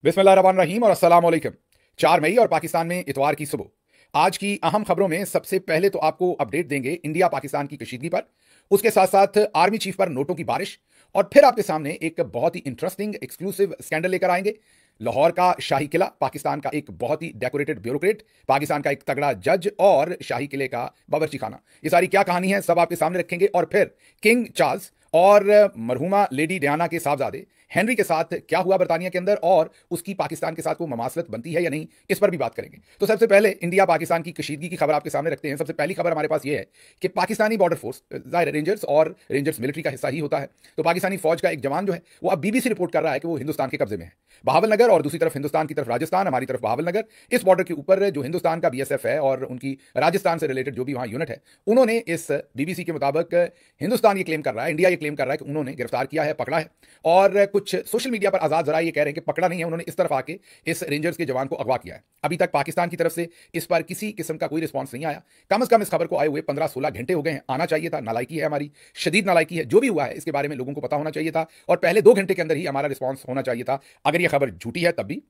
बिस्मिल्लाहिर्रहमानिर्रहीम और अस्सलाम वालेकुम। 4 मई और पाकिस्तान में इतवार की सुबह आज की अहम खबरों में सबसे पहले तो आपको अपडेट देंगे इंडिया पाकिस्तान की कशीदगी पर, उसके साथ साथ आर्मी चीफ पर नोटों की बारिश, और फिर आपके सामने एक बहुत ही इंटरेस्टिंग एक्सक्लूसिव स्कैंडल लेकर आएंगे। लाहौर का शाही किला, पाकिस्तान का एक बहुत ही डेकोरेटेड ब्यूरोक्रेट, पाकिस्तान का एक तगड़ा जज और शाही किले का बावर्ची खाना, ये सारी क्या कहानी है सब आपके सामने रखेंगे। और फिर किंग चार्ल्स और मरहुमा लेडी डियाना के साहबजादे हेनरी के साथ क्या हुआ बरतानिया के अंदर, और उसकी पाकिस्तान के साथ वो ममासलत बनती है या नहीं, इस पर भी बात करेंगे। तो सबसे पहले इंडिया पाकिस्तान की कशीदगी की खबर आपके सामने रखते हैं। सबसे पहली खबर हमारे पास ये है कि पाकिस्तानी बॉर्डर फोर्स, जाहिर है रेंजर्स और रेंजर्स मिलिट्री का हिस्सा ही होता है, तो पाकिस्तानी फौज का एक जवान जो है वो अब बीबीसी रिपोर्ट कर रहा है कि वो हिंदुस्तान के कब्जे में है। बहावल नगर और दूसरी तरफ हिंदुस्तान की तरफ राजस्थान, हमारी तरफ बहावल नगर, इस बॉर्डर के ऊपर जो हिंदुस्तान का बीएसएफ है और उनकी राजस्थान से रिलेटेड जो भी वहां यूनिट है, उन्होंने इस बीबीसी के मुताबिक, हिंदुस्तान ये क्लेम कर रहा है, इंडिया ये क्लेम कर रहा है कि उन्होंने गिरफ्तार किया है, पकड़ा है। और कुछ सोशल मीडिया पर आजाद जरा ये कह रहे हैं कि पकड़ा नहीं है, उन्होंने इस तरफ आके इस रेंजर्स के जवान को अगवा किया है। अभी तक पाकिस्तान की तरफ से इस पर किसी किस्म का कोई रिस्पांस नहीं आया। कम से कम इस खबर को आए हुए 15-16 घंटे हो गए हैं, आना चाहिए था। नालायकी है हमारी, शदीद नालायकी है। जो भी हुआ है इसके बारे में लोगों को पता होना चाहिए था, और पहले 2 घंटे के अंदर ही हमारा रिस्पांस होना चाहिए था। अगर यह खबर झूठी है तब भी,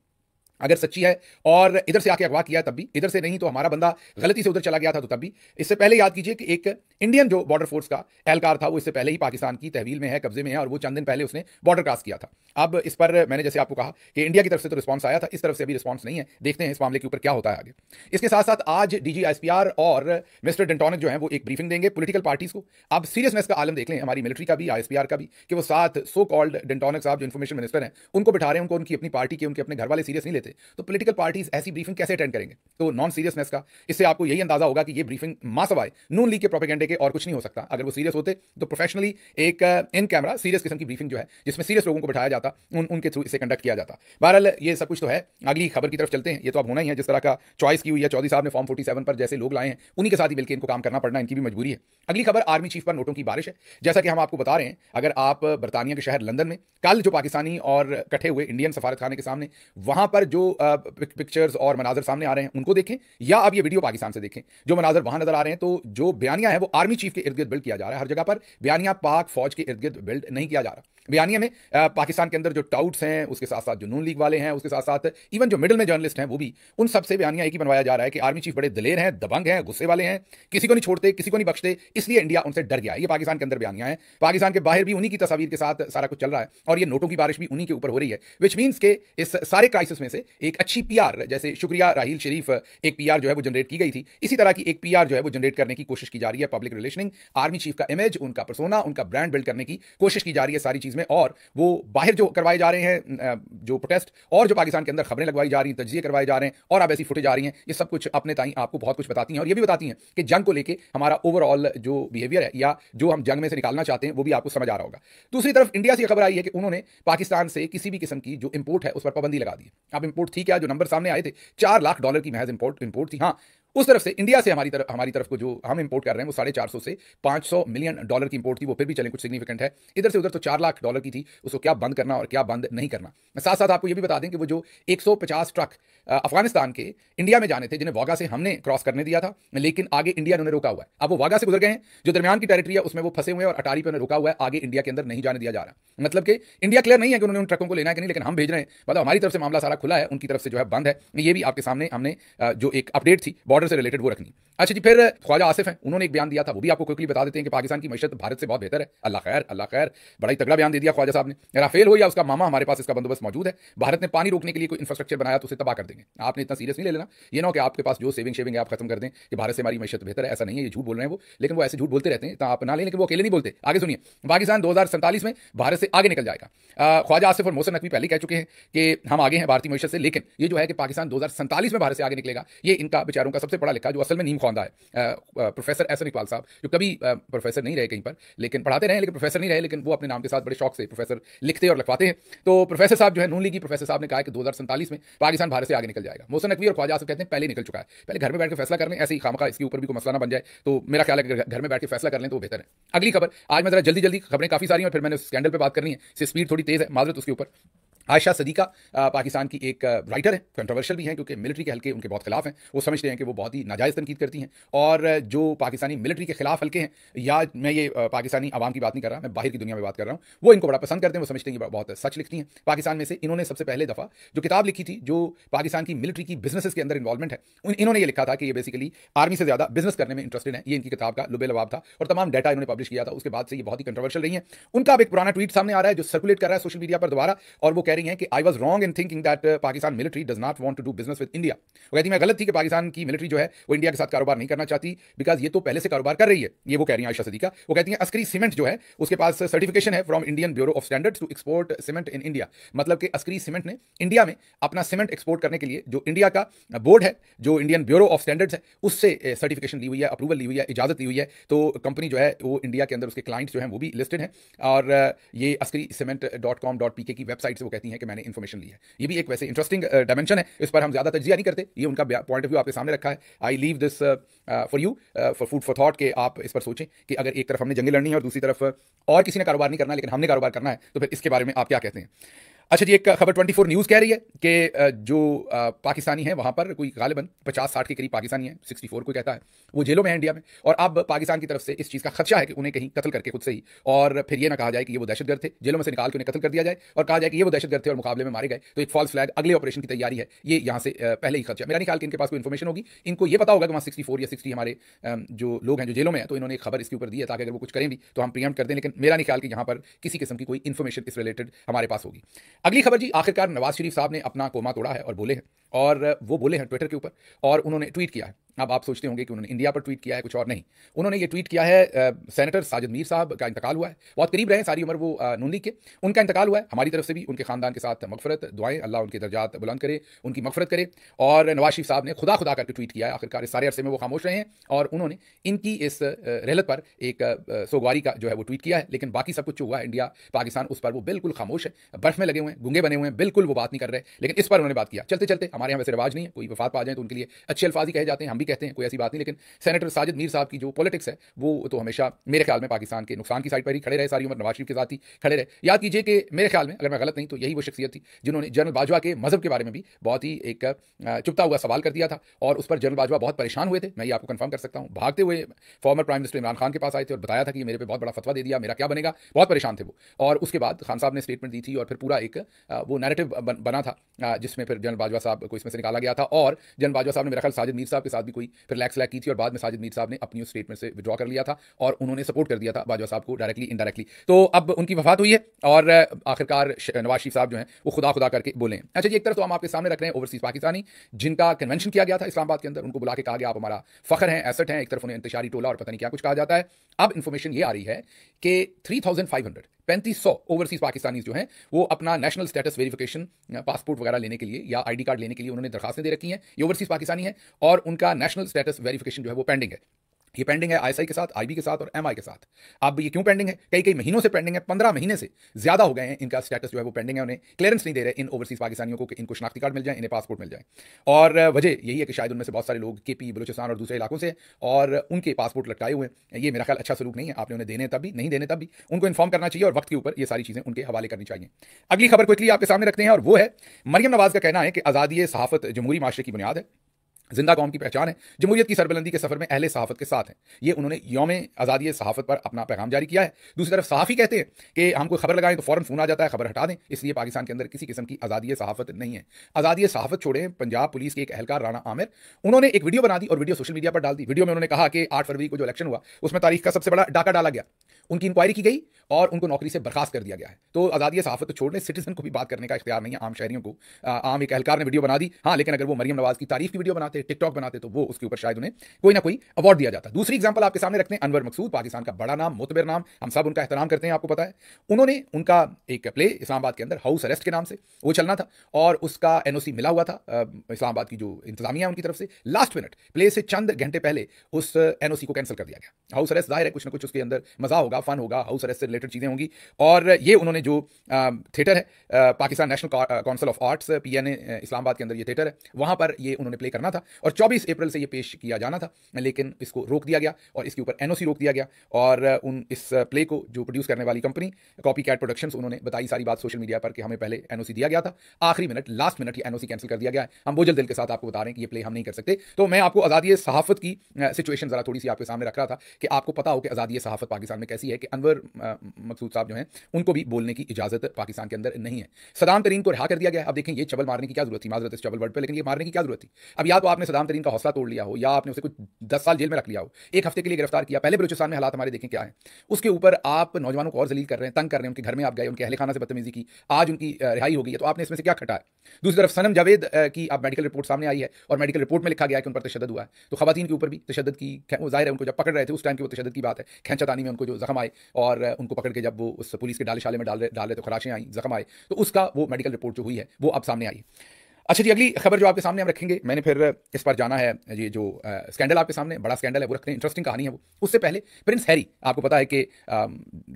अगर सच्ची है और इधर से आके अगवा किया है तब भी, इधर से नहीं तो हमारा बंदा गलती से उधर चला गया था तो तब भी। इससे पहले याद कीजिए कि एक इंडियन जो बॉर्डर फोर्स का एहलकार था वो इससे पहले ही पाकिस्तान की तहवील में है, कब्जे में है, और वो चंद दिन पहले उसने बॉर्डर क्रॉस किया था। अब इस पर मैंने जैसे आपको कहा कि इंडिया की तरफ से तो रिस्पॉन्स आया था, इस तरफ से अभी रिस्पॉन्स नहीं है। देखते हैं इस मामले के ऊपर क्या होता है आगे। इसके साथ साथ आज डीजी आईएसपीआर और मिस्टर डेंटोनिक जो है वो एक ब्रीफिंग देंगे पॉलिटिकल पार्टीज को। अब सीरियसनेस का आलम देख लें, हमारी मिलिट्री का भी, आईएसपीआर का भी, कि वो साथ सो कॉल्ड डेंटोनिक साहब जो इन्फॉर्मेशन मिनिस्टर हैं उनको बिठा रहे हैं, उनको उनकी अपनी पार्टी के, उनके अपने घर वाले सीरियस नहीं लेते, तो पॉलिटिकल पार्टीज ऐसी ब्रीफिंग कैसे अटेंड करेंगे? तो नॉन सीरियसनेस का इससे आपको यही अंदाजा होगा कि ये ब्रीफिंग मासवाए नून लीग के प्रोपेगेंडे के, और कुछ नहीं हो सकता। अगर वो सीरियस होते तो प्रोफेशनली एक इन कैमरा सीरियस किस्म की ब्रीफिंग जो है, जिसमें सीरियस लोगों को बिठाया जाता, उनके थ्रू इसे कंडक्ट किया जाता। बहरहाल ये सब कुछ तो है, अगली खबर की तरफ चलते हैं। ये तो अब होना ही है, जिस तरह का चॉइस की हुई है चौधरी साहब ने फॉर्म 47 पर, जैसे लोग लाए हैं उन्हीं के साथ ही मिलकर इनको काम करना पड़ना इनकी भी मजबूरी है। अगली खबर आर्मी चीफ पर नोटों की बारिश है। जैसा कि हम आपको बता रहे हैं, अगर आप बरतानिया के शहर लंदन में कल जो पाकिस्तानी और इकट्ठे हुए इंडियन सफारत खाने के सामने, वहां पर जो पिक्चर्स और मनाजर सामने आ रहे हैं उनको देखें, या आप ये वीडियो पाकिस्तान से देखें, जो मनाजर वहां नजर आ रहे हैं, तो जो बयानिया है वो आर्मी चीफ के इर्द गिर्द बिल्ड किया जा रहा है। हर जगह पर बयानिया पाक फौज के इर्द गिर्द बिल्ड नहीं किया जा रहा। बयानिया में पाकिस्तान के अंदर जो टाउट्स हैं, उसके साथ साथ जो नून लीग वाले हैं, उसके साथ साथ इवन जो मिडिल में जर्नलिस्ट हैं वो भी, उन सबसे बयानिया एक ही बनवाया जा रहा है कि आर्मी चीफ बड़े दिलेर हैं, दबंग हैं, गुस्से वाले हैं, किसी को नहीं छोड़ते, किसी को नहीं बख्शते, इसलिए इंडिया उनसे डर गया है। ये पाकिस्तान के अंदर बयानिया है। पाकिस्तान के बाहर भी उन्हीं की तस्वीर के साथ सारा कुछ चल रहा है, और ये नोटों की बारिश भी उन्हीं के ऊपर हो रही है, विच मीन्स के इस सारे क्राइसिस में से एक अच्छी पीआर, जैसे शुक्रिया राहील शरीफ, एक पीआर जो है वो जनरेट की गई थी, इसी तरह की एक पीआर जो है वो जनरेट करने की कोशिश की जा रही है। पब्लिक रिलेशनिंग, आर्मी चीफ का इमेज, उनका पर्सोना, उनका ब्रांड बिल्ड करने की कोशिश की जा रही है सारी चीज में। और वो बाहर जो करवाए जा रहे हैं जो प्रोटेस्ट, और जो पाकिस्तान के अंदर खबरें लगवाई जा रही हैं, तज्जिए करवाए जा रहे हैं, और अब ऐसी फुटेज आ रही हैं, ये सब कुछ अपने ताई आपको बहुत कुछ बताती हैं, और ये भी बताती हैं कि जंग को लेके हमारा ओवरऑल जो बिहेवियर है या जो हम जंग में से निकालना चाहते हैं वो भी आपको समझ आ रहा होगा। दूसरी तरफ इंडिया से खबर आई है कि उन्होंने पाकिस्तान से किसी भी किस्म की जो इंपोर्ट है उस पर पाबंदी लगा दी। अब इंपोर्ट थी क्या? जो नंबर सामने आए थे, $4 लाख की महज इंपोर्ट थी। हाँ, उस तरफ से इंडिया से हमारी तरफ को जो हम इंपोर्ट कर रहे हैं वो $450 से $500 मिलियन की इंपोर्ट थी। वो फिर भी चलें कुछ सिग्निफिकेंट है। इधर से उधर तो $4 लाख की थी, उसको क्या बंद करना और क्या बंद नहीं करना। साथ साथ आपको ये भी बता दें कि वो जो 150 ट्रक अफगानिस्तान के इंडिया में जाने थे, जिन्हें वागा से हमने क्रॉस करने दिया था, लेकिन आगे इंडिया ने उन्हें रोका हुआ है। अब वो वागा से गुजर गए हैं, जो दरमियान की टेरिटरी है उसमें वो फंसे हुए हैं, और अटारी पर उन्हें रोका हुआ है, आगे इंडिया के अंदर नहीं जाने दिया जा रहा। मतलब कि इंडिया क्लियर नहीं है कि उन्होंने उन ट्रकों को लेना है कि नहीं, लेकिन हम भेज रहे हैं। मतलब हमारी तरफ से मामला सारा खुला है, उनकी तरफ से जो है बंद है। ये भी आपके सामने हमने जो एक अपडेट थी बॉर्डर से रिलेटेड वो रखनी। अच्छा जी, फिर ख्वाजा आसिफ हैं, उन्होंने एक बयान दिया था, वो भी आपको क्विकली बता देते हैं कि पाकिस्तान की मैशत भारत से बहुत बेहतर है। अल्लाह खैर, अल्लाह खैर, बड़ा ही तगड़ा बयान दे दिया ख्वाजा साहब ने। राफेल हो या उसका मामा, हमारे पास इसका बंदोबस्त मौजूद है। भारत ने पानी रोकने के लिए कोई इंफ्रास्ट्रक्चर बनाया तो उसे तबाह कर देंगे। आपने इतना सीरियस नहीं ले लेना। ये ना हो कि आपके पास जो सेविंग है आप खत्म कर दें कि भारत से हमारी मैशत बेहतर है, ऐसा नहीं है। ये झूठ बोल रहे हैं वो, लेकिन वो ऐसे झूठ बोलते रहते हैं, तो आप ना लें, लेकिन वो अकेले नहीं बोलते। आगे सुनिए, पाकिस्तान 2047 में भारत से आगे निकल जाएगा। ख्वाजा आसिफ और मोहसिन नकवी पहले कह चुके हैं कि हम आगे हैं भारतीय मैशत से, लेकिन ये जो है कि पाकिस्तान 2047 में भारत से आगे निकलेगा, ये इनका बेचारों का सबसे पढ़ा लिखा, जो असल में नीम ख्वांदा है, प्रोफेसर एहसन इकबाल साहब, जो कभी प्रोफेसर नहीं रहे कहीं पर, लेकिन पढ़ाते रहे, लेकिन प्रोफेसर नहीं रहे, लेकिन वो अपने नाम के साथ बड़े शौक से प्रोफेसर लिखते और लिखवाते हैं। तो प्रोफेसर साहब जो है, नून लीगी प्रोफेसर साहब ने कहा कि 2047 में पाकिस्तान भारत से आगे निकल जाएगा। मोहसिन नकवी और ख्वाजा आसिफ कहते हैं पहले निकल चुका है, पहले घर में बैठ के फैसला कर लें, ऐसे ही खामखा इसके ऊपर भी कोई मसला ना बन जाए। तो मेरा ख्याल है कि घर में बैठ के फैसला कर लें तो बेहतर है। अगली खबर, आज मैं जरा जल्दी जल्दी, खबरें काफी सारी हैं और फिर मैंने स्कैंडल पर बात करनी है, स्पीड थोड़ी तेज है, माजरत उसके ऊपर। आयशा सदीका पाकिस्तान की एक राइटर है, कंट्रोवर्शियल भी हैं क्योंकि मिलिट्री के हल्के उनके बहुत खिलाफ हैं। वो समझते हैं कि वो बहुत ही नाजायज़ तनकीद करती हैं, और जो पाकिस्तानी मिलिट्री के खिलाफ हल्के हैं, या मैं ये पाकिस्तानी आवाम की बात नहीं कर रहा, मैं बाहर की दुनिया में बात कर रहा हूँ, वो इनको बड़ा पसंद करते हैं। वो समझते हैं कि बहुत सच लिखती हैं। पाकिस्तान में से इन्होंने सबसे पहले दफ़ा जो किताब लिखी थी, जो पाकिस्तान की मिलिट्री की बिजनेस के अंदर इन्वॉल्वमेंट है, इन्होंने ये लिखा था कि ये बेसिकली आर्मी से ज़्यादा बिजनेस करने में इंटरेस्टेड है। ये इनकी किताब का लुबे लवाब था, और तमाम डाटा इन्होंने पब्लिश किया था। उसके बाद से ये बहुत ही कंट्रोवर्शियल रही है। उनका अब एक पुराना ट्वीट सामने आ रहा है जो सर्कुलेट कर रहा है सोशल मीडिया पर दोबारा, और वो कह रही हैं कि I was wrong in thinking that Pakistan military does not want to do business with India. वो कहती मैं गलत थी कि पाकिस्तान की मिलिट्री जो है वो इंडिया के साथ कारोबार नहीं करना चाहती, बिकॉज ये तो पहले से कारोबार कर रही है। ये वो कह रही हैं आयशा सदीका। वो कहती हैं अस्करी सीमेंट जो है उसके पास सर्टिफिकेशन है from Indian bureau of standards to export cement in India. मतलब कि अस्करी सीमेंट ने इंडिया में अपना सीमेंट एक्सपोर्ट करने के लिए जो इंडिया का बोर्ड है, जो इंडियन ब्यूरो ऑफ स्टैंडर्ड्स है, उससे सर्टिफिकेशन ली हुई है, अप्रूवल ली हुई है, इजाजत ली हुई है। तो कंपनी जो है वो इंडिया के अंदर उसके क्लाइंट्स जो हैं वो भी लिस्टेड हैं, और ये अस्करी सीमेंट .com.pk की वेबसाइट से वो कहती हैं कि मैंने इन्फॉर्मेशन ली है। ये भी एक वैसे इंटरेस्टिंग डायमेंशन है, इस पर हम ज्यादा तजिया नहीं करते। ये उनका पॉइंट ऑफ व्यू आपके सामने रखा है। I leave this for you, for food for thought, के आप इस पर सोचें कि अगर एक तरफ हमने जंगें लड़नी है और दूसरी तरफ और किसी ने कारोबार नहीं करना लेकिन हमने कारोबार करना है, तो फिर इसके बारे में आप क्या कहते हैं। अच्छा जी, एक खबर 24 न्यूज़ कह रही है कि जो पाकिस्तानी हैं वहाँ पर कोई गालिबन 50-60 के करीब पाकिस्तानी हैं, 64 कोई कहता है, वो जेलों में है इंडिया में, और अब पाकिस्तान की तरफ से इस चीज़ का खदशा है कि उन्हें कहीं कत्ल करके खुद से ही, और फिर ये ना कहा जाए कि ये वो दहशतगर्द थे, जेलों में से निकाल के उन्हें कत्ल कर दिया जाए और कहा जाए कि ये वो दहशतगर्द थे और मुकाबले में मारे गए, तो एक फॉल्स फ्लैग अगले ऑपरेशन की तैयारी है। ये यहाँ से पहले ही खदशा, मेरा नहीं ख्याल कि इनके पास कोई इन्फॉर्मेशन होगी, इनको ये पता होगा कि वहाँ 64 या 60 हमारे जो लोग हैं जो जेलों में हैं, तो इन्होंने एक खबर इसके ऊपर दी है ताकि अगर वो कुछ करें भी तो हम प्रियम्प्ट कर दें, लेकिन मेरा नहीं ख्याल कि यहाँ पर किसी किस्म की कोई इन्फॉर्मेशन इस रिलेटेड हमारे पास होगी। अगली खबर जी, आखिरकार नवाज शरीफ साहब ने अपना कोमा तोड़ा है और बोले हैं, और वो बोले हैं ट्विटर के ऊपर, और उन्होंने ट्वीट किया है। अब आप सोचते होंगे कि उन्होंने इंडिया पर ट्वीट किया है, कुछ और नहीं। उन्होंने ये ट्वीट किया है, सेनेटर साजिद मीर साहब का इंतकाल हुआ है, बहुत करीब रहे सारी उम्र वो नून लीग के, उनका इंतकाल हुआ है। हमारी तरफ से भी उनके खानदान के साथ मगफरत दुआएं, अल्लाह उनके दर्जात बुलंद करे, उनकी मगफरत करे। और नवाज शरीफ साहब ने खुदा खुदा करके ट्वीट किया है, आखिरकार इस सारे अरसे में वो खामोश रहे हैं, और उन्होंने इनकी इस रहलत पर एक सोगवारी का जो है वो ट्वीट किया है। लेकिन बाकी सब कुछ जो हुआ है इंडिया पाकिस्तान, उस पर वो बिल्कुल खामोश है, बर्फ में लगे हुए हैं, गुंगे बने हुए हैं, बिल्कुल वो बात नहीं कर रहे। लेकिन इस पर उन्होंने बात किया। चलते चलते, हमारे यहाँ वैसे रिवाज नहीं है, कोई वफात पा जाए तो उनके लिए अच्छे अल्फाज ही कहे जाते हैं, हम भी कहते हैं, कोई ऐसी बात नहीं। लेकिन सेनेटर साजिद मीर साहब की जो पॉलिटिक्स है वो तो हमेशा मेरे ख्याल में पाकिस्तान के नुकसान की साइड पर ही खड़े रहे, सारी उम्र नवाज शरीफ के साथ ही खड़े रहे। याद कीजिए कि मेरे ख्याल में, अगर मैं गलत नहीं तो यही वो शख्सियत थी जिन्होंने जनरल बाजवा के मजहब के बारे में भी बहुत ही एक चुपता हुआ सवाल कर दिया था, और उस पर जनरल बाजवा बहुत परेशान हुए थे। मैं ये आपको कंफर्म कर सकता हूँ, भागते हुए former prime minister Imran Khan के पास आए थे और बताया था कि मेरे पे बहुत बड़ा फतवा दे दिया, मेरा क्या बनेगा, बहुत परेशान थे वो। और उसके बाद खान साहब ने स्टेटमेंट दी थी, और फिर पूरा एक वो नैरेटिव बना था, जिसमें फिर जनरल बाजवा साहब को इसमें से निकाला गया था, और जनरल बाजवा साहब ने मेरा ख्याल साजिद मीर साहब के साथ भी कोई फिर लैक्स की थी, और बाद में साजिद मीर साहब ने अपनी उस स्टेटमेंट से विड्रॉ कर लिया था, और उन्होंने सपोर्ट कर दिया था बाजवा साहब को डायरेक्टली इनडायरेक्टली। तो अब उनकी वफात हुई है, और आखिरकार नवाज शरीफ साहब जो हैं वो खुदा खुदा करके बोले हैं। अच्छा जी, एक तरफ तो हम आपके सामने रख रहे हैं ओवरसीज पाकिस्तानी जिनका कन्वेंशन किया गया था इस्लामाबाद के अंदर, उनको बुला के कहा गया आप हमारा फखर हैं, एसेट हैं, एक तरफ उन्हें इंतशारी टोला और पता नहीं क्या कुछ कहा जाता है। अब इंफॉर्मेशन ये आ रही है कि 3500 ओवरसीज पाकिस्तानी जो हैं वो अपना नेशनल स्टेटस वेरिफिकेशन, पासपोर्ट वगैरह लेने के लिए या आईडी कार्ड लेने के लिए उन्होंने दरखास्तें दे रखी हैं। ये ओवरसीज पाकिस्तानी है, और उनका नेशनल स्टेटस वेरिफिकेशन जो है वो पेंडिंग है। ये पेंडिंग है आईएसआई के साथ, आईबी के साथ और एमआई के साथ। अब ये क्यों पेंडिंग है? कई कई महीनों से पेंडिंग है, 15 महीने से ज्यादा हो गए हैं इनका स्टेटस जो है वो पेंडिंग है। उन्हें क्लियरेंस नहीं दे रहे इन ओवरसीज पाकिस्तानियों को कि इनको शनाख्ती कार्ड मिल जाए, इन्हें पासपोर्ट मिल जाए। और वजह यही है कि शायद उनमें से बहुत सारे लोग केपी, बलूचिस्तान और दूसरे इलाकों से, और उनके पासपोर्ट लटकाए हुए हैं। ये मेरा ख्याल अच्छा सलूक नहीं है। आपने उन्हें देने तब भी, नहीं देने तब भी उनको इन्फॉर्म करना चाहिए, और वक्त के ऊपर ये सारी चीजें उनके हवाले करनी चाहिए। अगली खबर क्विकली आपके सामने रखते हैं, और वो है मरियम नवाज का कहना है कि आज़ादी सहाफत जमहूरी माशरे की बुनियाद है, जिंदा कौम की पहचान है, जमहूरियत की सरबलंदी के सफर में अहले सहाफत के साथ हैं। ये उन्होंने यौम आज़ादी सहाफत पर अपना पैगाम जारी किया है। दूसरी तरफ सहाफ़ी कहते हैं कि हम कोई खबर लगाएं तो फौरन फोन आ जाता है, खबर हटा दें, इसलिए पाकिस्तान के अंदर किसी किस्म की आज़ादी सहाफत नहीं है। आज़ादी सहाफत छोड़ें, पंजाब पुलिस के एक एहलकार राणा आमिर, उन्होंने एक वीडियो बना दी और वीडियो सोशल मीडिया पर डाल दी। वीडियो में उन्होंने कहा कि 8 फरवरी को जो इलेक्शन हुआ उसमें तारीख का सबसे बड़ा डाका डाला गया, उनकी इंक्वायरी की गई और उनको नौकरी से बर्खास्त कर दिया गया है। तो आज़ादी सहाफत तो छोड़ने, सिटीजन को भी बात करने का इख्तियार नहीं है, आम शहरियों को। आम एक एहलकार ने वीडियो बना दी, हाँ, लेकिन अगर वो मरियम नवाज की तारीफ की वीडियो बनाते, टिकटॉक बनाते, तो वो उसके ऊपर शायद उन्हें कोई ना कोई अवार्ड दिया जाता। दूसरी एग्जांपल आपके सामने रखते हैं, अनवर मकसूद, पाकिस्तान का बड़ा नाम, मुतबर नाम, हम सब उनका एहतराम करते हैं, आपको पता है। उन्होंने उनका एक प्ले इस्लामाबाद के अंदर हाउस अरेस्ट के नाम से वो चलना था, और उसका एनओसी मिला हुआ था इस्लामाबाद की जो इंतजामिया है उनकी तरफ से। लास्ट मिनट प्ले से चंद घंटे पहले उस एनओसी को कैंसिल कर दिया गया। हाउस अरेस्ट जाहिर है कुछ ना कुछ उसके अंदर मजा होगा, फन होगा, हाउस अरेस्ट से रिलेटेड चीजें होंगी। और ये उन्होंने जो थिएटर है Pakistan national council of arts, PNA Islamabad के अंदर ये थिएटर है, वहां पर ये उन्होंने प्ले करना था, और 24 अप्रैल से ये पेश किया जाना था, लेकिन इसको रोक दिया गया और इसके ऊपर एनओसी रोक दिया गया। और इस प्ले को जो प्रोड्यूस करने वाली कंपनी कॉपी कैट प्रोडक्शंस, उन्होंने बताई सारी बात सोशल मीडिया पर कि हमें पहले एनओसी दिया गया था, आखिरी मिनट लास्ट मिनट ये एनओसी कैंसिल कर दिया गया है। हम बोझल दिल के साथ आपको बता रहे हैं कि ये प्ले हम नहीं कर सकते। तो मैं आपको आज़ादी सहाफ़त की सिचुएशन जरा थोड़ी सी आपके सामने रख रहा था कि आपको पता हो कि आज़ादी सहाफ़त पाकिस्तान में कैसी है, कि अनवर मकसूद साहब जो हैं उनको भी बोलने की इजाज़त पाकिस्तान के अंदर नहीं है। सदाम तरीन को रिहा कर दिया गया। अब देखें, ये चबल मारने की क्या जरूरत थी, माजरत इस चबल वर्ड पर, लेकिन ये मारने की क्या जरूरत थी? अब या तो आपने सदाम तरीन का हौसला तोड़ लिया हो, या आपने उसे कुछ 10 साल जेल में रख लिया हो, एक हफ्ते के लिए गिरफ्तार किया। पहले बलूचिस्तान में हालात हमारे देखें क्या है, उसके ऊपर आप नौजवानों को और जलील कर रहे हैं, तंग कर रहे हैं, उनके घर में आप गए, उनके अहले खाना से बदतमीजी की, आज उनकी रिहाई हो गई है, तो आपने इसमें से क्या खटा है? दूसरी तरफ सनम जावेद की अब मेडिकल रिपोर्ट सामने आई है और मेडिकल रिपोर्ट में लिखा गया है कि उन पर तशद्दुद हुआ है। तो खवातीन के ऊपर भी तशद्दुद की, वो जाहिर है उनको जब पकड़ रहे थे उस टाइम की वो तशद्दुद की बात है, खैंचातानी में उनको जो जख्म आए और उनको पकड़ के जब वो उस पुलिस के डाले शाले में डाल रहे तो खराशें आई, जख्म आए, तो उसका वो मेडिकल रिपोर्ट जो हुई है वो अब सामने आई। अच्छा जी, अगली खबर जो आपके सामने हम रखेंगे, मैंने फिर इस पर जाना है, ये जो स्कैंडल आपके सामने बड़ा स्कैंडल है वो रखते हैं, इंटरेस्टिंग कहानी है वो। उससे पहले प्रिंस हैरी, आपको पता है कि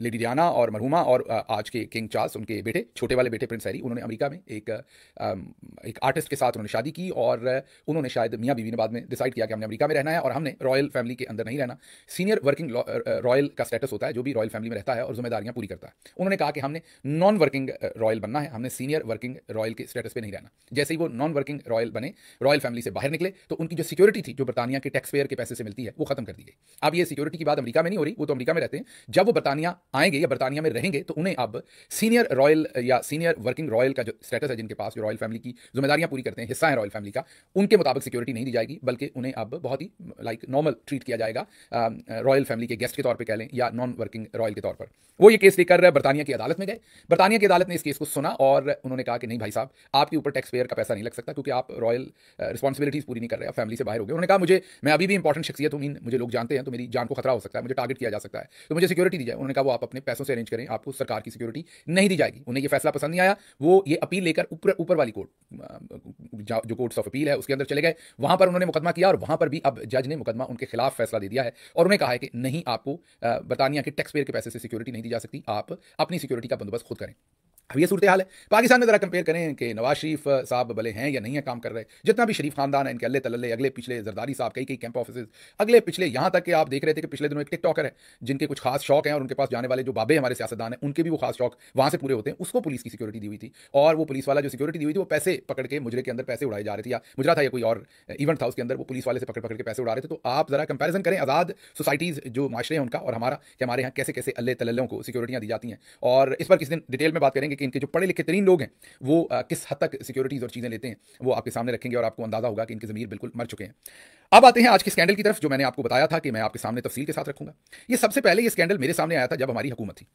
लेडी डियाना और मरहुमा और आज के किंग चार्ल्स, उनके बेटे, छोटे वाले बेटे प्रिंस हैरी, उन्होंने अमेरिका में एक आर्टिस्ट के साथ उन्होंने शादी की और उन्होंने शायद मियाँ बीवी ने बाद में डिसाइड किया कि हमने अमेरिका में रहना है और हमने रॉयल फैमिली के अंदर नहीं रहना। सीनियर वर्किंग रॉयल का स्टेटस होता है जो भी रॉयल फैमिली में रहता है और जिम्मेदारियां पूरी करता है। उन्होंने कहा कि हमने नॉन वर्किंग रॉयल बनना है, हमने सीनियर वर्किंग रॉयल के स्टेटस पे नहीं रहना। जैसे ही वो नॉन वर्किंग रॉयल बने, रॉयल फैमिली से बाहर निकले, तो उनकी जो सिक्योरिटी थी जो बर्तानिया के टैक्स पेयर के पैसे से मिलती है वो खत्म कर दी गई। अब ये सिक्योरिटी की बात अमेरिका में नहीं हो रही, वो तो अमेरिका में रहते हैं, जब वो बर्तानिया आएंगे या बर्तानिया में रहेंगे तो उन्हें अब सीनियर रॉयल या सीनियर वर्किंग रॉयल का जो स्टेटस है, जिनके पास जो रॉयल फैमिली की जिम्मेदारियां पूरी करते हैं, हिस्सा है रॉयल फैमिली का, उनके मुताबिक सिक्योरिटी नहीं दी जाएगी, बल्कि उन्हें अब बहुत ही लाइक नॉर्मल ट्रीट किया जाएगा, रॉयल फैमिली के गेस्ट के तौर पर कह लें या नॉन वर्किंग रॉयल के तौर पर। वो ये केस लेकर बर्तानिया की अदालत में गए। बर्तानिया की अदालत ने इस केस को सुना और उन्होंने कहा कि नहीं भाई साहब, आपके ऊपर टैक्स पेयर का पैसा नहीं लग सकता क्योंकि आप रॉयल रिस्पॉन्सिबिलिटीज पूरी नहीं कर रहे, आप फैमिली से बाहर हो गए। उन्होंने कहा मैं अभी भी इंपॉर्टेंट शख्सियत हूँ, मुझे लोग जानते हैं, तो मेरी जान को खतरा हो सकता है, मुझे टारगेट किया जा सकता है, तो मुझे सिक्योरिटी दी जाए। उन्होंने कहा वो आप अपने पैसों से अरेंज करें, आपको सरकार की सिक्योरिटी नहीं दी जाएगी। उन्हें ये फैसला पसंद नहीं आया, वो ये अपील लेकर ऊपर वाली कोर्ट, जो कोर्ट्स ऑफ अपील है उसके अंदर चले गए। वहां पर उन्होंने मुकदमा किया और वहां पर भी अब जज ने मुकदमा उनके खिलाफ फैसला दे दिया है और उन्हें कहा है कि नहीं, आपको बर्तानिया के टैक्स पेयर के पैसे से सिक्योरिटी नहीं दी जा सकती, आप अपनी सिक्योरिटी का बंदोबस्त खुद करें। अब ये सूरत हाल है पाकिस्तान में। जरा कंपेयर करें कि नवाज शरीफ साहब भले हैं या नहीं है काम कर रहे, जितना भी शरीफ खानदान है, इनके अल्ले तल्ले, अगले पिछले जरदारी साहब, कई कैंप ऑफिस, अगले पिछले, यहाँ तक कि आप देख रहे थे कि पिछले दिनों एक टिकटॉकर है जिनके कुछ खास शौक हैं और उनके पास जाने वाले जो बाबे हमारे सियासतदान हैं उनके भी वो खास शौक वहाँ से पूरे होते हैं, उसको पुलिस की सिक्योरिटी दी हुई थी। और वो पुलिस वाला जो सिक्योरिटी दी हुई थी वो पैसे पकड़ के मुजरे के अंदर पैसे उड़ाए जा रहे थे, या मुजरा था या कोई और इवेंट था, उसके अंदर वो पुलिस वाले से पकड़ के पैसे उड़ा रहे थे। तो आप जरा कंपेरिजन करें आज़ाद सोसाइटीज़ जो माशरे हैं उनका और हमारा, कि हमारे यहाँ कैसे कैसे अल्ले तल्लों को सिक्योरिटियाँ दी जाती हैं। और इस पर किसी दिन डिटेल में बात करेंगे कि इनके जो पढ़े लिखे लोग हैं वो किस हद तक सिक्योरिटीज और चीजें लेते हैं, वो आपके सामने रखेंगे और आपको अंदाजा होगा कि इनके ज़मीर बिल्कुल मर चुके हैं। अब आते हैं आज के स्कैंडल की तरफ, जो मैंने आपको बताया था कि मैं आपके सामने तफसील के साथ रखूंगा। ये सबसे पहले ये स्कैंडल मेरे सामने आया था जब हमारी हुकूमत थी।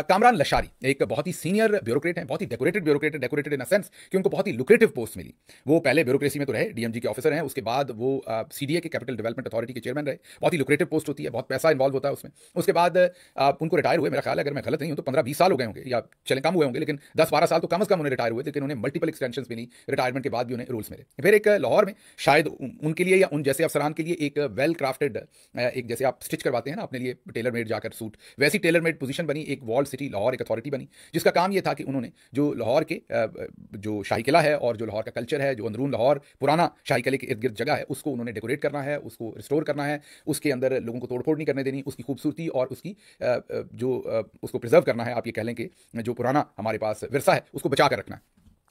कामरान लशारी एक बहुत ही सीनियर ब्यूरोक्रेट हैं, बहुत ही डेकोरेटेड इन अ सेंस कि उनको बहुत ही लुक्रेटिव पोस्ट मिली। वो पहले ब्यूरोक्रेसी में तो रहे, डीएमजी के ऑफिसर हैं, उसके बाद वो सीडीए के कैपिटल डेवलपमेंट अथॉरिटी के चेयरमैन रहे। बहुत ही लुक्रेटिव पोस्ट होती है, बहुत पैसा इन्वॉल्व होता है उसमें। उसके बाद उनको रिटायर हुए, मेरा ख्याल है अगर मैं गलत नहीं हूं तो 15-20 साल हो गए होंगे, या चले कम हुए होंगे, लेकिन 10-12 साल तो कम से कम उन्हें रिटायर हुए, लेकिन उन्हें मल्टीपल एक्सटेंशन मिली रिटायरमेंट के बाद भी, उन्हें रूल्स मिले। फिर एक लाहौर में शायद उनके लिए या उन जैसे अफसरान के लिए एक वेल क्राफ्टेड, एक जैसे आप स्टिच करवाते हैं ना अपने लिए टेलर मेड जाकर सूट, वैसी टेलर मेड पोजीशन बनी, एक वॉल सिटी लाहौर एक अथॉरिटी बनी, जिसका काम यह था कि उन्होंने जो लाहौर के जो शाही किला है और जो लाहौर का कल्चर है, जो अंदरून लाहौर पुराना शाही किले के इर्द गिर्द जगह है, उसको उन्होंने डेकोरेट करना है, उसको रिस्टोर करना है, उसके अंदर लोगों को तोड़फोड़ नहीं करने देनी, उसकी खूबसूरती और उसकी जो उसको प्रिजर्व करना है, आप ये कह लें कि जो पुराना हमारे पास विरसा है उसको बचा कर रखना है।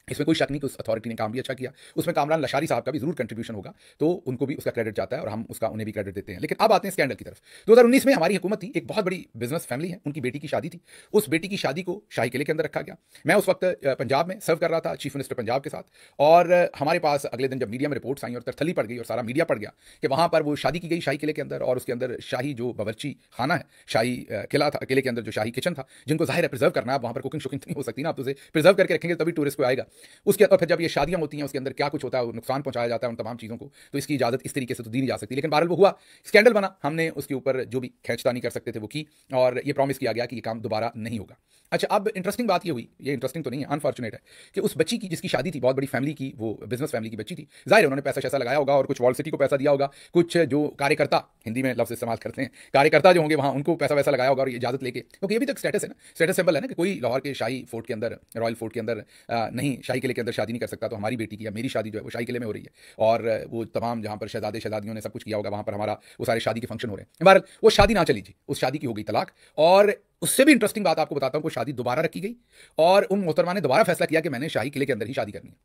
इसमें कोई शक नहीं कि उस अथॉरिटी ने काम भी अच्छा किया, उसमें कामरान लशारी साहब का भी जरूर कंट्रीब्यूशन होगा, तो उनको भी उसका क्रेडिट जाता है और हम उसका उन्हें भी क्रेडिट देते हैं। लेकिन अब आते हैं स्कैंडल की तरफ। 2019 में हमारी हुकूमत थी, एक बहुत बड़ी बिजनेस फैमिली है, उनकी बेटी की शादी थी, उस बेटी की शादी को शाही किले के अंदर रखा गया। मैं उस वक्त पंजाब में सर्व कर रहा था, चीफ मिनिस्टर पंजाब के साथ, और हमारे पास अगले दिन जब मीडिया में रिपोर्ट्स आई और तरथली पड़ गई और सारा मीडिया पड़ गया कि वहां पर वो शादी की गई शाही किले के अंदर, और उसके अंदर शाही जो बावर्ची खाना है, शाही किला था, किले के अंदर जो शाही किचन था, जिनको जाहिर है प्रिजर्व करना है, वहां पर कुकिंग शुकिंग नहीं हो सकती ना, आप उसे प्रिजर्व करके रखेंगे तभी टूरिस्ट को आएगा। उसके और फिर जब ये शादियां होती हैं उसके अंदर क्या कुछ होता है, नुकसान पहुंचाया जाता है उन तमाम चीज़ों को, तो इसकी इजाज़त इस तरीके से तो दी नहीं जा सकती। लेकिन बहरहाल वो हुआ, स्कैंडल बना, हमने उसके ऊपर जो भी खैंचतानी कर सकते थे वो की, और ये प्रॉमिस किया गया कि ये काम दोबारा नहीं होगा। अच्छा, अब इंटरेस्टिंग बात ये हुई, ये इंटरेस्टिंग तो नहीं है, अनफॉर्चुनेट है, कि उस बच्ची की जिसकी शादी थी, बहुत बड़ी फैमिली की, वो बिजनेस फैमिली की बच्ची थी, जाहिर है उन्होंने पैसा शैसा लगाया होगा और कुछ वॉल सिटी को पैसा दिया होगा, कुछ जो कार्यकर्ता, हिंदी में लफ्ज़ इस्तेमाल करते हैं, कार्यकर्ता जो होंगे वहाँ उनको पैसा वैसा लगाया होगा और ये इजाज़त लेके, क्योंकि ये भी तो स्टेटस है ना, स्टेटस सिंबल है ना कि कोई लाहौर के शाही फोर्ट के अंदर, रॉयल फोर्ट के अंदर नहीं शाही किले के अंदर शादी नहीं कर सकता, तो हमारी बेटी की या मेरी शादी जो है वो शाही किले में हो रही है। और वो तमाम जहाँ पर शहजादे शहजादियों ने सब कुछ किया होगा, वहाँ पर हमारा वो सारे शादी के फंक्शन हो रहे हैं। बहरहाल वो शादी ना चली जी, उस शादी की हो गई तलाक। और उससे भी इंटरेस्टिंग बात आपको बताता हूँ, वो शादी दोबारा रखी गई और उन मोहतरमा ने दोबारा फैसला किया कि मैंने शाही किले के अंदर ही शादी करनी है।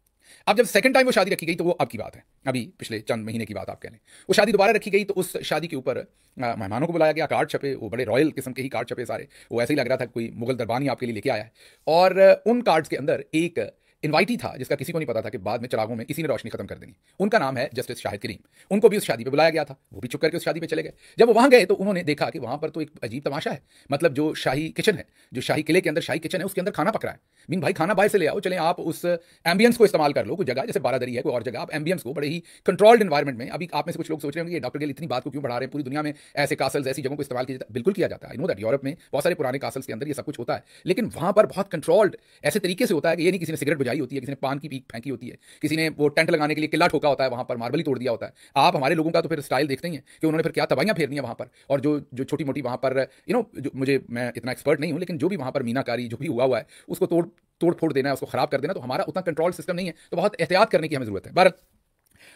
अब जब सेकंड टाइम वो शादी रखी गई तो वो अब की बात है, अभी पिछले चंद महीने की बात आप कह लें। वो शादी दोबारा रखी गई तो उस शादी के ऊपर मेहमानों को बुलाया गया, कार्ड छपे, वो बड़े रॉयल किस्म के ही कार्ड छपे सारे, वो ऐसे ही लग रहा था कोई मुगल दरबार ही आपके लिए लेके आया है। और उन कार्ड्स के अंदर एक इनवाइटी था जिसका किसी को नहीं पता था कि बाद में चिरागों में इसी ने रोशनी खत्म कर देनी। उनका नाम है जस्टिस शाहिद करीम। उनको भी उस शादी पे बुलाया गया था, वो भी चुप करके उस शादी पे चले गए। जब वो वहां गए तो उन्होंने देखा कि वहां पर तो एक अजीब तमाशा है। मतलब जो शाही किचन है, जो शाही किले के अंदर शाही किचन है, उसके अंदर खाना पक रहा है। मीन भाई खाना बाहर से ले आओ, चले आप उस एम्बियंस को इस्तेमाल कर लो, कोई जगह जैसे बारादरी है, कोई और जगह, आप एम्बियंस को बड़े ही कंट्रोल्ड एनवायरमेंट में। अभी आप में से कुछ लोग सोच रहे होंगे ये डॉक्टर गिल इतनी बात को क्यों बढ़ा रहे हैं, पूरी दुनिया में ऐसे कासल्स ऐसी जगहों को इस्तेमाल किया जाता है। बिल्कुल किया जाता है, आई नो दैट, यूरोप में बहुत सारे पुराने कासल्स के अंदर ये सब कुछ होता है, लेकिन वहां पर बहुत कंट्रोल्ड ऐसे तरीके से होता है कि ये नहीं किसी ने सिगरेट बजाई होती है, किसी ने पान की पीक फेंकी होती है, किसी ने वो टेंट लगाने के लिए किला ठोका होता है, वहां पर मार्बल ही तोड़ दिया होता है। आप हमारे लोगों का तो फिर स्टाइल देखते ही हैं कि उन्होंने फिर क्या तबाहियां फेरनी है वहां पर। और जो छोटी मोटी वहां पर मुझे, मैं इतना एक्सपर्ट नहीं हूं, लेकिन जो भी वहां पर मीनाकारी जो भी हुआ है उसको तोड़ फोड़ देना है, उसको खराब कर देना, तो हमारा उतना कंट्रोल सिस्टम नहीं है, तो बहुत एहतियात करने की हमें जरूरत है। भारत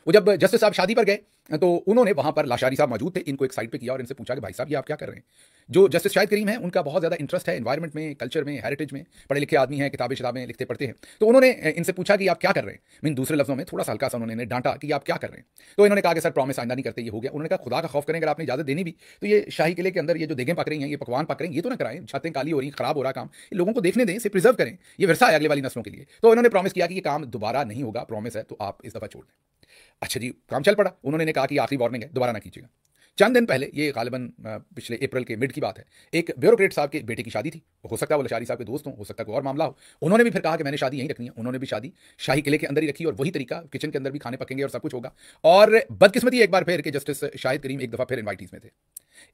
वो जब जस्टिस साहब शादी पर गए तो उन्होंने वहां पर लाशारी साहब मौजूद थे, इनको एक साइड पे किया और इनसे पूछा कि भाई साहब ये आप क्या कर रहे हैं। जो जस्टिस शाहिद करीम है उनका बहुत ज्यादा इंटरेस्ट है एनवायरमेंट में, कल्चर में, हेरिटेज में, पढ़े लिखे आदमी हैं, किताबें शिताबें लिखते पढ़ते हैं। तो उन्होंने इनसे पूछा कि आप क्या कर रहे हैं। मीन दूसरे लफ्जों में थोड़ा सा हल्का सा उन्होंने डांटा कि आप क्या कर रहे हैं। तो इन्होंने कहा कि सर प्रॉमिस आइंदा नहीं करते, ये हो गया। उन्होंने कहा खुदा का खौफ करें, अगर आपने इजाजत देनी भी तो ये शाही किले के अंदर ये जो देगें पक रही हैं, ये पकवान पक रहे हैं, ये तो ना कराएं, छतें काली हो रही, खराब हो रहा काम, लोगों को देखने दें, इसे प्रिजर्व करें, ये विरसा है अगले वाली नस्लों के लिए। तो इन्होंने प्रॉमिस किया कि ये काम दोबारा नहीं होगा, प्रॉमिस है, तो आप इस दफा छोड़ दें। अच्छा जी, काम चल पड़ा। उन्होंने कहा कि आखिरी वार्निंग है, दोबारा ना कीजिएगा। चंद दिन पहले, ये गालिबन पिछले अप्रैल के मिड की बात है, एक ब्यूरोक्रेट साहब के बेटे की शादी थी। हो सकता है वो लशारी साहब के दोस्त हों, हो सकता है कोई और मामला हो। उन्होंने भी फिर कहा कि मैंने शादी यहीं रखनी है। उन्होंने भी शादी शाही किले के अंदर ही रखी और वही तरीका, किचन के अंदर भी खाने पकेंगे और सब कुछ होगा। और बदकिस्मती एक बार फिर कि जस्टिस शाहिद करीम एक दफा फिर इन्वाइटीज में थे।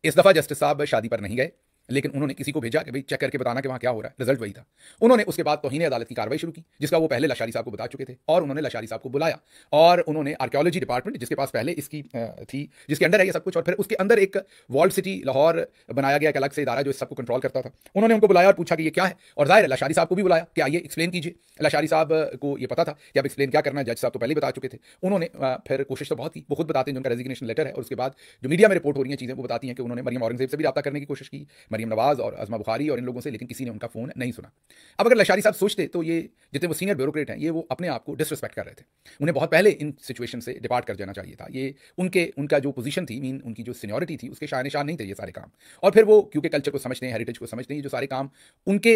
इस दफा जस्टिस साहब शादी पर नहीं गए, लेकिन उन्होंने किसी को भेजा कि भाई चेक करके बताना कि वहां क्या हो रहा है। रिजल्ट वही था। उन्होंने उसके बाद तौहीन अदालत की कार्रवाई शुरू की, जिसका वो पहले लशारी साहब को बता चुके थे, और उन्होंने लशारी साहब को बुलाया और उन्होंने आर्कियोलॉजी डिपार्टमेंट, जिसके पास पहले इसकी थी, जिसके अंदर है ये सब कुछ, और फिर उसके अंदर एक वॉल्ड सिटी लाहौर बनाया गया, एक अलग से इदारा जो इस सबको कंट्रोल करता था। उन्होंने उनको बुलाया और पूछा कि ये क्या है, और जाहिर है लशारी साहब को भी बुलाया कि आइए एक्सप्लेन कीजिए। लशारी साहब को ये पता था कि अब एक्सप्लेन क्या करना है, जज साहब तो पहले ही बता चुके थे। उन्होंने फिर कोशिश तो बहुत की, वो खुद बताते हैं जो उनका रेजिग्नेशन लेटर है, और उसके बाद जो मीडिया में रिपोर्ट हो रही है चीजें, वो बताती हैं कि उन्होंने मरियम औरंगजेब से भी रब्ता करने की कोशिश की, मरियम नवाज और अजमा बुखारी और इन लोगों से, लेकिन किसी ने उनका फोन नहीं सुना। अब अगर लशारी साहब सोचते तो ये जितने वो सीनियर ब्यूरोक्रेट हैं, ये वो अपने आप को डिसरिस्पेक्ट कर रहे थे। उन्हें बहुत पहले इन सिचुएशन से डिपार्ट कर जाना चाहिए था। ये उनका जो पोजीशन थी, मीन उनकी जो सीनियरिटी थी, उसके शान निशान नहीं थे ये सारे काम। और फिर वो क्योंकि कल्चर को समझते हैं, हेरिटेज को समझते हैं, जो सारे काम उनके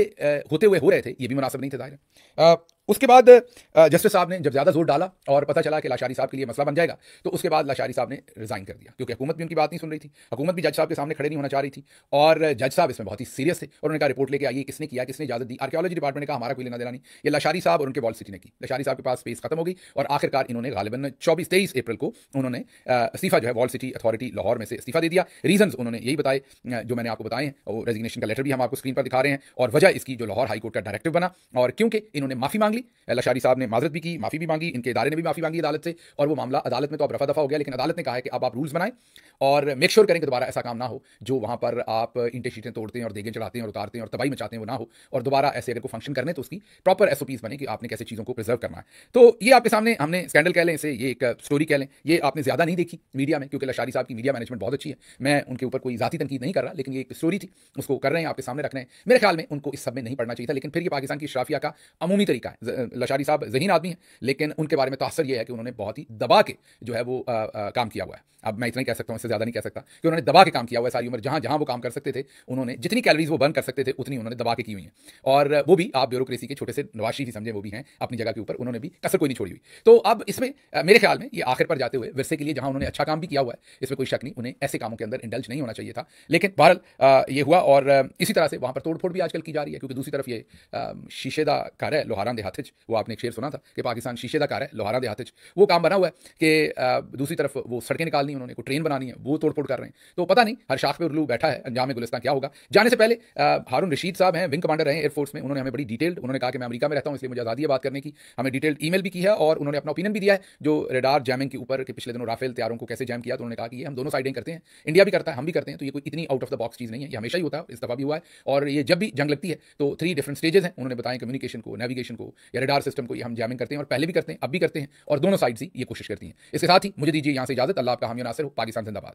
होते हुए हो रहे थे, ये भी मुनासिब नहीं थे जाहिर है। उसके बाद जस्टिस साहब ने जब ज्यादा जोर डाला और पता चला कि लाशारी साहब के लिए मसला बन जाएगा, तो उसके बाद लाशारी साहब ने रिजाइन कर दिया, क्योंकि हुकूमत भी उनकी बात नहीं सुन रही थी। हुकूमत भी जज साहब के सामने खड़े नहीं होना चाह रही थी, और जज साहब इसमें बहुत ही सीरियस थे। और उन्होंने कहा रिपोर्ट लेके आइए, किसने किया, किसने इजाजत दी। आर्कियोलॉजी डिपार्टमेंट ने कहा हमारा कोई लेना देना नहीं, ये लाशारी साहब और उनके वॉल सिटी ने की। लाशारी साहब के पास स्पेस खत्म हो गई, और आखिरकार इन्होंने गालिबन 24-23 अप्रैल को उन्होंने इस्तीफा जो है वॉल सिटी अथॉरिटी लाहौर में से इस्तीफा दे दिया। रीजन उन्होंने यही बताए जो मैंने आपको बताए हैं, और रेजिग्नेशन का लेटर भी हम आपको स्क्रीन पर दिखा रहे हैं, और वजह इसकी जो लाहौर हाईकोर्ट का डायरेक्टिव बना, और क्योंकि इन्होंने माफी मांग ली, लाशारी साहब ने माजरत भी की, माफी भी मांगी, इनके इदारे ने भी माफी मांगी अदालत से, और वो मामला अदालत में तो अब रफा दफा हो गया। लेकिन अदालत ने कहा है कि अब आप रूल्स बनाएं और मेक श्योर करें कि दोबारा ऐसा काम ना हो, जो वहां पर आप ईंटें शीटें तोड़ते हैं और देगें चढ़ाते हैं और उतारते हैं और तबाही मचाते हैं, वो ना हो। और दोबारा ऐसे अगर कोई फंक्शन करने तो उसकी प्रॉपर एसओपीज बने कि आपने कैसे चीजों को प्रिजर्व करना है। तो ये आपके सामने हमने स्कैंडल कह लें इसे, ये एक स्टोरी कह लें, ये आपने ज्यादा नहीं देखी मीडिया में, क्योंकि लाशारी साहब की मीडिया मैनेजमेंट बहुत अच्छी है। मैं उनके ऊपर कोई जाती तनकीद नहीं कर रहा, लेकिन ये एक स्टोरी थी, उसको कर रहे हैं, आपके सामने रख रहे हैं। मेरे ख्याल में उनको इस सब में नहीं पढ़ना चाहिए था, लेकिन फिर ये पाकिस्तान की इशराफिया का अमूमी तरीका है। लाशारी साहब ज़हीन आदमी है, लेकिन उनके बारे में तासर यह है कि उन्होंने बहुत ही दबा के जो है वो काम किया हुआ है। अब मैं इतना ही कह सकता हूं, इससे ज्यादा नहीं कह सकता, कि उन्होंने दबा के काम किया हुआ है सारी उम्र। जहां जहां वो काम कर सकते थे, उन्होंने जितनी कैलोरीज वो बर्न कर सकते थे उतनी उन्होंने दबा के की हुई है। और वो भी आप ब्यूरोक्रेसी के छोटे से नवाज शरीफ ही समझे, वो भी हैं अपनी जगह के ऊपर, उन्होंने भी कसर कोई नहीं छोड़ी हुई। तो अब इसमें मेरे ख्याल में ये आखिर पर जाते हुए विरसे के लिए जहां उन्होंने अच्छा काम भी किया हुआ है, इसमें कोई शक नहीं, उन्हें ऐसे कामों के अंदर इंडल्ज नहीं होना चाहिए था। लेकिन बहरहाल ये हुआ, और इसी तरह से वहां पर तोड़फोड़ भी आजकल की जा रही है, क्योंकि दूसरी तरफ ये शीशेदा कार है लोहारा देहातिज, वो आपने एक शेर सुना था कि पाकिस्तान शीशेदा कार है लोहारा देहातिज, वो काम बना हुआ है कि दूसरी तरफ वो सड़कें निकालनी है, उन्होंने कोई ट्रेन बनानी है, वो तोड़फोड़ कर रहे हैं। तो पता नहीं हर शाख पे उल्लू बैठा है, अंजाम गुलिस्तान क्या होगा। जाने से पहले हारून रशीद साहब हैं, विंग कमांडर रहे एयरफोर्स में, उन्होंने हमें बड़ी डिटेल्ड, उन्होंने कहा कि मैं अमेरिका में रहता हूं इसलिए मुझे आजादी है बात करने की, हमें डिटेल्ड ईमेल भी की है, और उन्होंने अपना ओपिनियन भी दिया है जो रेडार जैमिंग के ऊपर, कि पिछले दिनों राफेल तैयारों को कैसे जैम किया। तो उन्होंने कहा कि ये हम दोनों साइडें करते हैं, इंडिया भी करता है, हम भी करते हैं, तो ये कोई इतनी आउट ऑफ द बॉक्स चीज़ नहीं है, ये हमेशा ही होता है, इस दफा भी हुआ है। और ये जब भी जंग लगती है तो 3 डिफरेंट स्टेजेस हैं, उन्होंने बताया कम्युनिकेशन को, नेविगेशन को, या रडार सिस्टम को ये हम जैमिंग करते हैं, और पहले भी करते हैं, अब भी करते हैं, और दोनों साइड्स ही ये कोशिश करती हैं। इसके साथ ही मुझे दीजिए यहाँ से इजाजत। अल्लाह आपका हामी नासिर हो। पाकिस्तान जिंदाबाद।